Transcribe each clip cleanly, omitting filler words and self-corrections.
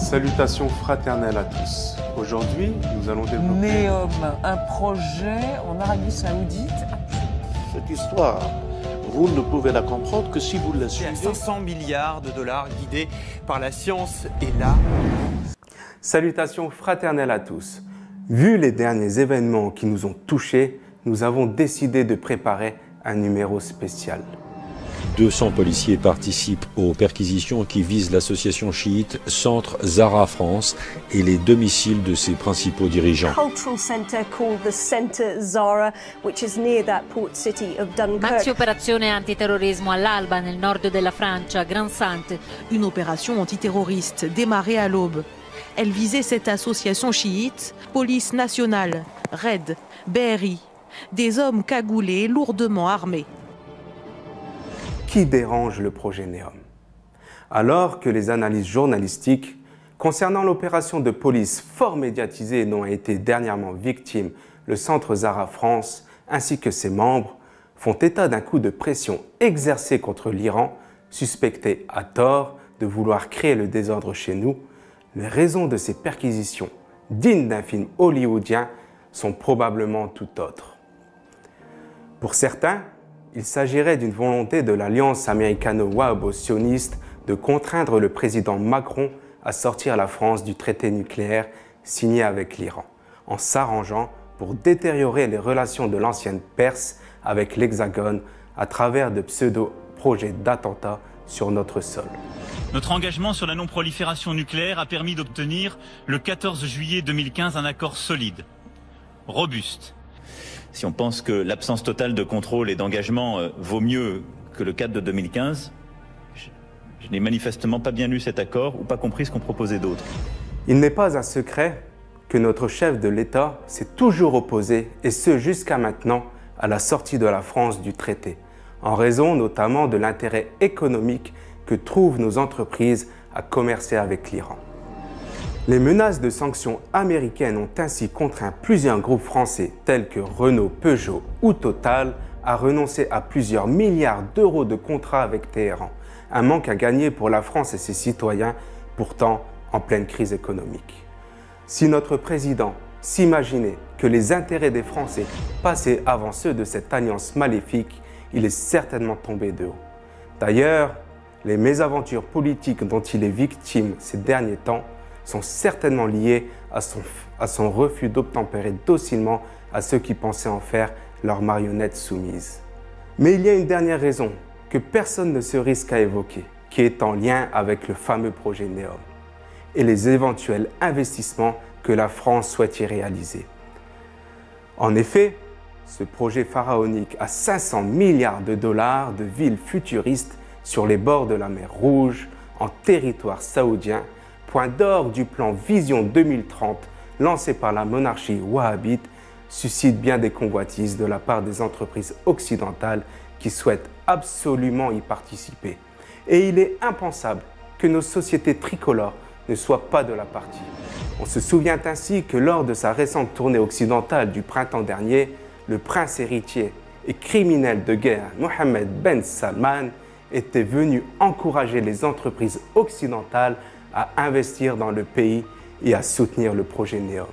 Salutations fraternelles à tous. Aujourd'hui, nous allons développer... NEOM, un projet en Arabie Saoudite. Cette histoire, vous ne pouvez la comprendre que si vous la suivez. 500 milliards de dollars guidés par la science et là. Salutations fraternelles à tous. Vu les derniers événements qui nous ont touchés, nous avons décidé de préparer un numéro spécial. 200 policiers participent aux perquisitions qui visent l'association chiite Centre Zahra France et les domiciles de ses principaux dirigeants. Maxi operazione antiterrorismo all'alba nel nord della Francia, Gran Sante. Une opération antiterroriste démarrée à l'aube. Elle visait cette association chiite, police nationale, RAID, BRI, des hommes cagoulés lourdement armés. Qui dérange le projet NEOM? Alors que les analyses journalistiques concernant l'opération de police fort médiatisée dont a été dernièrement victime le Centre Zahra France ainsi que ses membres font état d'un coup de pression exercé contre l'Iran, suspecté à tort de vouloir créer le désordre chez nous, les raisons de ces perquisitions dignes d'un film hollywoodien sont probablement tout autres. Pour certains, il s'agirait d'une volonté de l'alliance américano-wahhabo-sioniste de contraindre le président Macron à sortir la France du traité nucléaire signé avec l'Iran, en s'arrangeant pour détériorer les relations de l'ancienne Perse avec l'Hexagone à travers de pseudo-projets d'attentats sur notre sol. Notre engagement sur la non-prolifération nucléaire a permis d'obtenir le 14 juillet 2015 un accord solide, robuste. Si on pense que l'absence totale de contrôle et d'engagement vaut mieux que le cadre de 2015, je n'ai manifestement pas bien lu cet accord ou pas compris ce qu'on proposait d'autre. Il n'est pas un secret que notre chef de l'État s'est toujours opposé, et ce jusqu'à maintenant, à la sortie de la France du traité, en raison notamment de l'intérêt économique que trouvent nos entreprises à commercer avec l'Iran. Les menaces de sanctions américaines ont ainsi contraint plusieurs groupes français tels que Renault, Peugeot ou Total à renoncer à plusieurs milliards d'euros de contrats avec Téhéran, un manque à gagner pour la France et ses citoyens, pourtant en pleine crise économique. Si notre président s'imaginait que les intérêts des Français passaient avant ceux de cette alliance maléfique, il est certainement tombé de haut. D'ailleurs, les mésaventures politiques dont il est victime ces derniers temps sont certainement liées à son refus d'obtempérer docilement à ceux qui pensaient en faire leur marionnette soumise. Mais il y a une dernière raison que personne ne se risque à évoquer, qui est en lien avec le fameux projet NEOM et les éventuels investissements que la France souhaite y réaliser. En effet, ce projet pharaonique à 500 milliards de dollars de villes futuristes sur les bords de la mer Rouge, en territoire saoudien, point d'orgue du plan Vision 2030 lancé par la monarchie wahhabite, suscite bien des convoitises de la part des entreprises occidentales qui souhaitent absolument y participer. Et il est impensable que nos sociétés tricolores ne soient pas de la partie. On se souvient ainsi que lors de sa récente tournée occidentale du printemps dernier, le prince héritier et criminel de guerre Mohammed Ben Salman était venu encourager les entreprises occidentales à investir dans le pays et à soutenir le projet NEOM.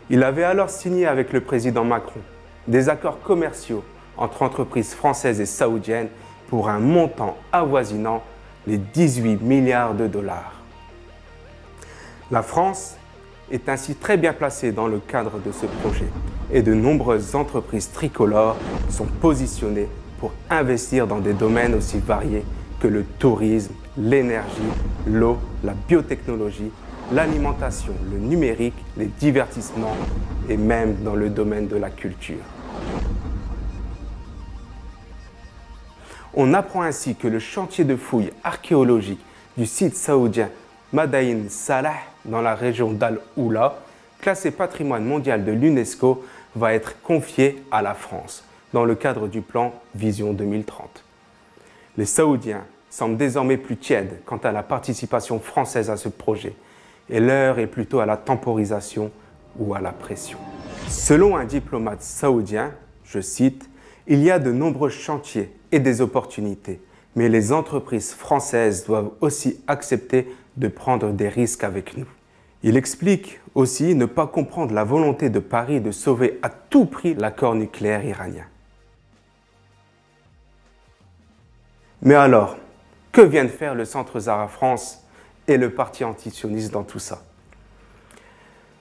Il avait alors signé avec le président Macron des accords commerciaux entre entreprises françaises et saoudiennes pour un montant avoisinant les 18 milliards de dollars. La France est ainsi très bien placée dans le cadre de ce projet et de nombreuses entreprises tricolores sont positionnées pour investir dans des domaines aussi variés que le tourisme, l'énergie, l'eau, la biotechnologie, l'alimentation, le numérique, les divertissements et même dans le domaine de la culture. On apprend ainsi que le chantier de fouilles archéologiques du site saoudien Madain Salah dans la région d'Al-Oula, classé patrimoine mondial de l'UNESCO, va être confié à la France dans le cadre du plan Vision 2030. Les Saoudiens semblent désormais plus tièdes quant à la participation française à ce projet, et l'heure est plutôt à la temporisation ou à la pression. Selon un diplomate saoudien, je cite, « Il y a de nombreux chantiers et des opportunités, Mais les entreprises françaises doivent aussi accepter de prendre des risques avec nous. Il explique aussi ne pas comprendre la volonté de Paris de sauver à tout prix l'accord nucléaire iranien. Mais alors, que viennent faire le Centre Zara France et le parti antisioniste dans tout ça?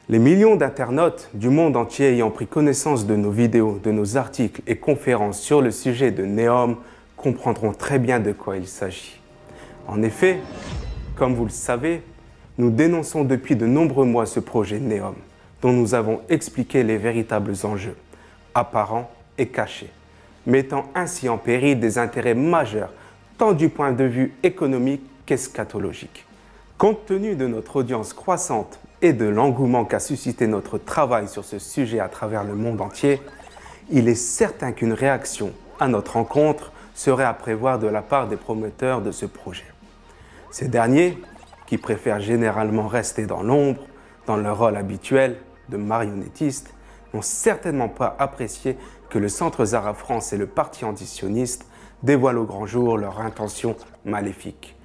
Les millions d'internautes du monde entier ayant pris connaissance de nos vidéos, de nos articles et conférences sur le sujet de NEOM comprendront très bien de quoi il s'agit. En effet, comme vous le savez, nous dénonçons depuis de nombreux mois ce projet NEOM, dont nous avons expliqué les véritables enjeux, apparents et cachés, mettant ainsi en péril des intérêts majeurs, tant du point de vue économique qu'eschatologique. Compte tenu de notre audience croissante et de l'engouement qu'a suscité notre travail sur ce sujet à travers le monde entier, il est certain qu'une réaction à notre rencontre serait à prévoir de la part des promoteurs de ce projet. Ces derniers, qui préfèrent généralement rester dans l'ombre, dans leur rôle habituel de marionnettistes, n'ont certainement pas apprécié que le Centre Zara France et le parti antisioniste dévoilent au grand jour leurs intentions maléfiques.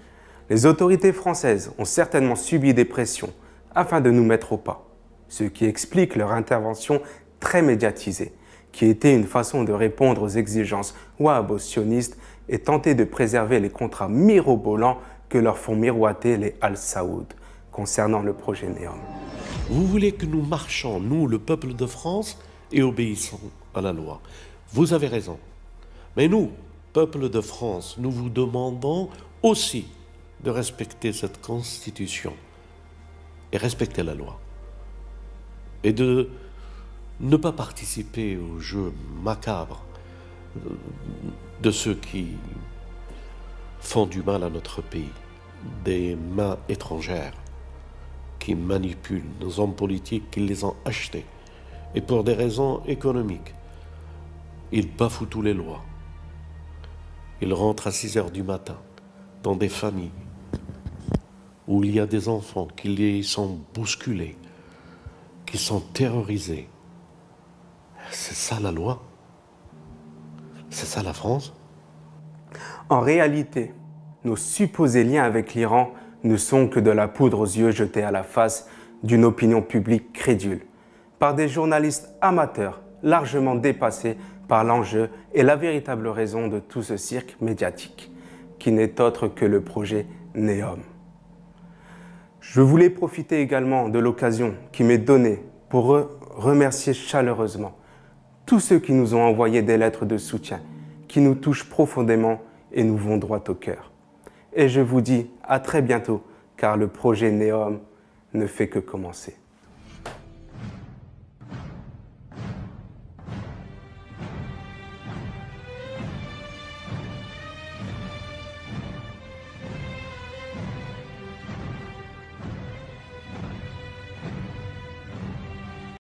Les autorités françaises ont certainement subi des pressions afin de nous mettre au pas, ce qui explique leur intervention très médiatisée, qui était une façon de répondre aux exigences wahhabistes et tenter de préserver les contrats mirobolants que leur font miroiter les Al Saoud concernant le projet NEOM. Vous voulez que nous marchions, nous, le peuple de France, et obéissons à la loi. Vous avez raison. Mais nous, peuple de France, nous vous demandons aussi de respecter cette constitution et respecter la loi. Et de ne pas participer au jeu macabre de ceux qui font du mal à notre pays, des mains étrangères qui manipulent nos hommes politiques, qui les ont achetés. Et pour des raisons économiques, ils bafouent toutes les lois. Ils rentrent à 6 heures du matin dans des familles où il y a des enfants qui sont bousculés, qui sont terrorisés. C'est ça la loi? C'est ça la France? En réalité, nos supposés liens avec l'Iran ne sont que de la poudre aux yeux jetée à la face d'une opinion publique crédule, par des journalistes amateurs largement dépassés par l'enjeu et la véritable raison de tout ce cirque médiatique, qui n'est autre que le projet NEOM. Je voulais profiter également de l'occasion qui m'est donnée pour remercier chaleureusement tous ceux qui nous ont envoyé des lettres de soutien, qui nous touchent profondément et nous vont droit au cœur. Et je vous dis à très bientôt, car le projet NEOM ne fait que commencer.